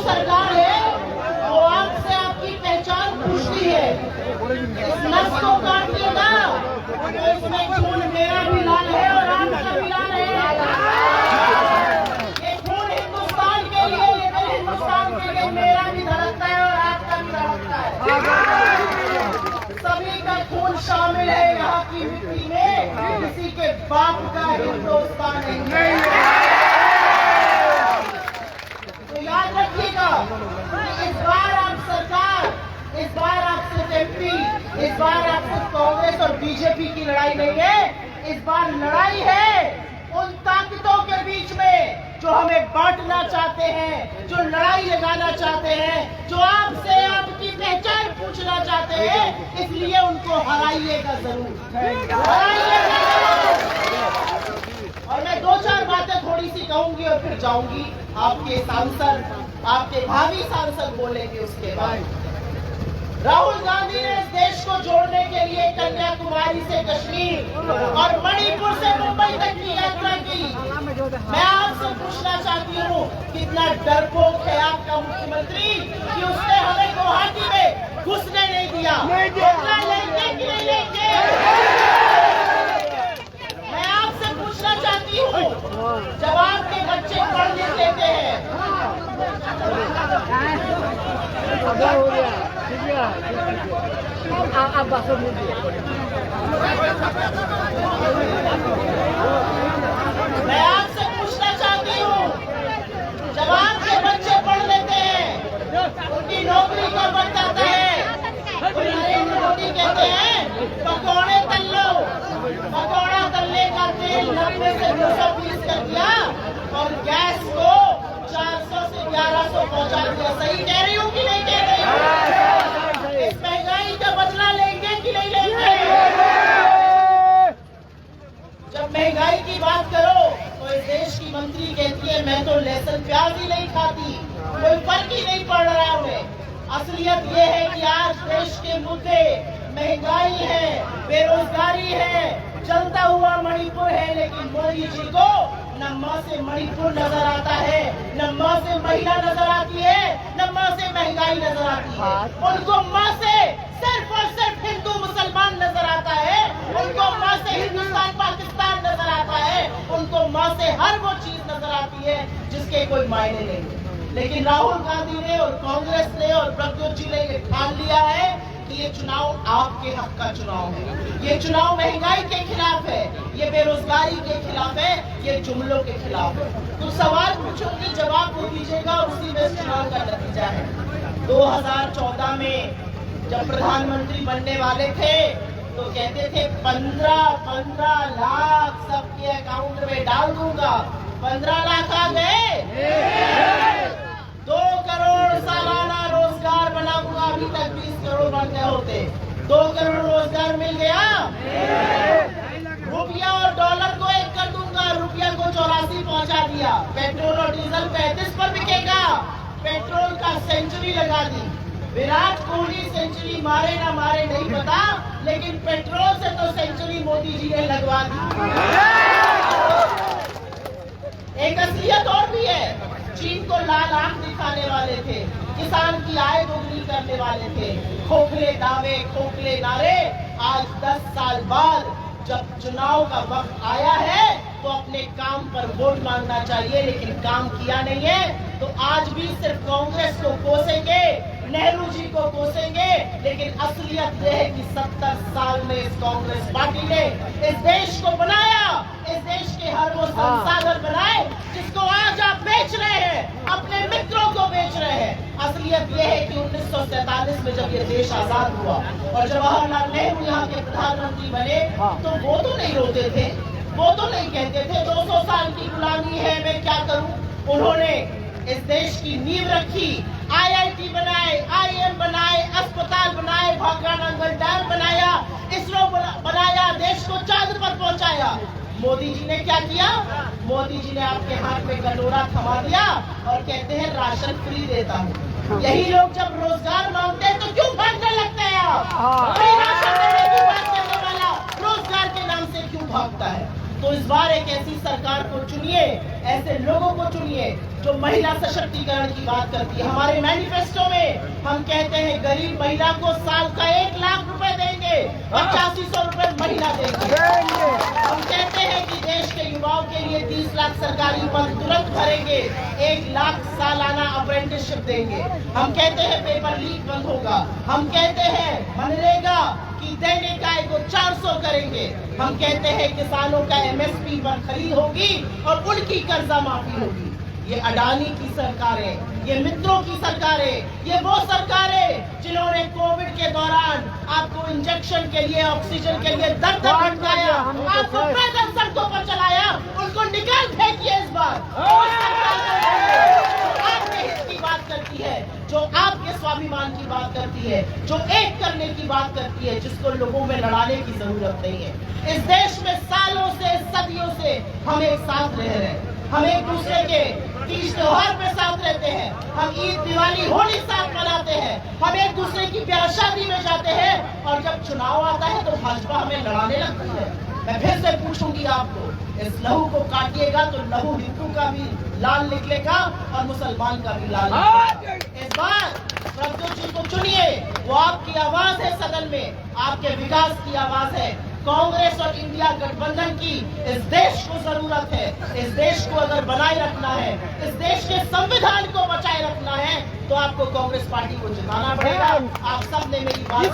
सरकार है वो आपसे आपकी पहचान पूछती है। इस नस को काटिएगा तो इसमें खून मेरा भी लाल है और आपका भी लाल है। ये खून हिंदुस्तान के लिए, लेकिन हिंदुस्तान के लिए मेरा भी धड़कता है और आपका भी धड़कता है। सभी का खून शामिल है यहाँ की मिट्टी में, किसी के बाप का हिंदुस्तान नहीं है। तो याद रखिएगा कि इस बार आप सरकार, इस बार आप सिर्फ एमपी, इस बार आप सिर्फ कांग्रेस और बीजेपी की लड़ाई नहीं है, इस बार लड़ाई है उन ताकतों के बीच में जो हमें बांटना चाहते हैं, जो लड़ाई लगाना चाहते हैं, जो आपसे आपकी पहचान पूछना चाहते हैं। इसलिए उनको हराइएगा जरूर, हराइएगा। और मैं दो चार बातें थोड़ी सी कहूंगी और फिर जाऊंगी। आपके सांसद, आपके भावी सांसद बोलेंगे उसके बाद। राहुल गांधी ने इस देश को जोड़ने के लिए कन्याकुमारी से कश्मीर और मणिपुर से मुंबई तक की यात्रा की। मैं आपसे पूछना चाहती हूँ, कितना डरपोक है आपका मुख्यमंत्री कि उसने हमें गुवाहाटी में घुसने नहीं दिया। बदला लेंगे कि नहीं लेंगे? मैं आपसे पूछना चाहती हूँ, जब आपके बच्चे पढ़ लिख लेते हैं, मैं आपसे पूछना चाहती हूँ, जब आपके बच्चे पढ़ लेते हैं, उनकी नौकरी कब बन जाता है? नरेंद्र मोदी कहते हैं पकौड़े तल लो, पकौड़ा तलने का तेल 90 से 220 कर दिया और गैस को 400 से 1100 पहुंचा दिया। सही कह रही हूँ कि नहीं कह रही हूँ? इस महंगाई का बदला लेंगे कि नहीं लेंगे? जब महंगाई की बात करो तो इस देश की मंत्री कहती है मैं तो लहसुन प्याज ही नहीं खाती, कोई फर्क ही नहीं पड़ रहा है। असलियत ये है कि आज देश के मुद्दे महंगाई है, बेरोजगारी है, चलता हुआ मणिपुर है, लेकिन मोदी जी को न माँ से मणिपुर नजर आता है, न माँ से महिला नजर आती है, न माँ से महंगाई नजर आती है। उनको माँ से सिर्फ और सिर्फ हिंदू मुसलमान नजर आता है, उनको माँ से हिंदुस्तान पाकिस्तान नजर आता है, उनको माँ से हर वो चीज नजर आती है जिसके कोई मायने नहीं। लेकिन राहुल गांधी ने और कांग्रेस ने और प्रद्युत जी ने ये ठान लिया है कि ये चुनाव आपके हक का चुनाव है, ये चुनाव महंगाई के खिलाफ है, ये बेरोजगारी के खिलाफ है, ये जुमलों के खिलाफ है। तो सवाल पूछूंगी, जवाब वो दीजिएगा, उसी में चुनाव का नतीजा है। 2014 में जब प्रधानमंत्री बनने वाले थे तो कहते थे 15 लाख सबके अकाउंट में डाल दूंगा। 15 लाख आ गए? 2 करोड़ सालाना रोजगार बनाऊंगा, अभी तक 20 करोड़ बन गए होते। 2 करोड़ रोजगार मिल गया? रुपया और डॉलर को 1 कर दूंगा, रुपया को 84 पहुंचा दिया। पेट्रोल और डीजल 35 पर बिकेगा, पेट्रोल का सेंचुरी लगा दी। विराट कोहली सेंचुरी मारे ना मारे नहीं पता, लेकिन पेट्रोल से तो सेंचुरी मोदी जी ने लगवा दी। एक असलियत और भी है, चीन को लाल आंख दिखाने वाले थे, किसान की आय दोगुनी करने वाले थे, खोखले दावे, खोखले नारे। आज 10 साल बाद जब चुनाव का वक्त आया है तो अपने काम पर वोट मांगना चाहिए, लेकिन काम किया नहीं है। तो आज भी सिर्फ कांग्रेस को कोसेंगे, नेहरू जी को कोसेंगे, लेकिन असलियत यह है कि 70 साल में इस कांग्रेस पार्टी ने इस देश को बनाया, इस देश के हर वो संसाधन बनाए जिसको आज आप बेच रहे हैं, अपने मित्रों को बेच रहे हैं। असलियत यह है कि 1947 में जब ये देश आजाद हुआ और जवाहरलाल नेहरू यहाँ के प्रधानमंत्री बने तो वो तो नहीं रोते थे, वो तो नहीं कहते थे 200 साल की गुलामी है, मैं क्या करूं। उन्होंने इस देश की नींव रखी, IIT बनाए, IIM बनाए, अस्पताल बनाए, भाखड़ा नंगल डैम बनाया, इसरो बनाया, देश को चांद पर पहुंचाया। मोदी जी ने क्या किया? मोदी जी ने आपके हाथ में कटोरा थमा दिया और कहते हैं राशन फ्री देता हूँ। यही लोग जब रोजगार मांगते हैं तो क्यों भागने लगते हैं आप? राशन देने की बात करने वाला रोजगार के नाम से क्यों भागता है? तो इस बार एक ऐसी सरकार को चुनिए, ऐसे लोगों को चुनिए जो महिला सशक्तिकरण की बात करती है। हमारे मैनिफेस्टो में हम कहते हैं गरीब महिला को साल का 1 लाख रुपए देंगे, 8500 रुपए महीना देंगे। हम कहते हैं कि देश के युवाओं के लिए 30 लाख सरकारी पद तुरंत भरेंगे, 1 लाख सालाना अप्रेंटिसशिप देंगे। हम कहते हैं पेपर लीक बंद होगा। हम कहते हैं मनरेगा की दैनिक आय को 400 करेंगे। हम कहते हैं किसानों का MSP पर खरीद होगी और उनकी कर्जा माफी होगी। ये अडानी की सरकारें, ये मित्रों की सरकारें, ये वो सरकारें जिन्होंने कोविड के दौरान आपको इंजेक्शन के लिए, ऑक्सीजन के लिए दर दर भटकाया, आपको पैदल सड़कों पर चलाया, उनको निकाल फेंकिए इस बार। आपके हित की बात करती है, जो आपके स्वाभिमान की बात करती है, जो एक करने की बात करती है, जिसको लोगों में लड़ाने की जरूरत नहीं है। इस देश में सालों से, सदियों से हम एक साथ रह रहे हैं। हम एक दूसरे के तीज त्योहार पे साथ रहते हैं, हम ईद, दिवाली, होली साथ मनाते हैं, हम एक दूसरे की ब्याह शादी में जाते हैं, और जब चुनाव आता है तो भाजपा हमें लड़ाने लगती है। मैं फिर से पूछूंगी आपको, इस लहू को काटिएगा तो लहू हिंदू का भी लाल निकलेगा और मुसलमान का भी लाल निकलेगा। इस बार प्रद्युत जी को चुनिए, वो आपकी आवाज है सदन में, आपके विकास की आवाज है। कांग्रेस और इंडिया गठबंधन की इस देश को जरूरत है। इस देश को अगर बनाए रखना है, इस देश के संविधान को बचाए रखना है, तो आपको कांग्रेस पार्टी को जिताना पड़ेगा। आप सब ने मेरी बात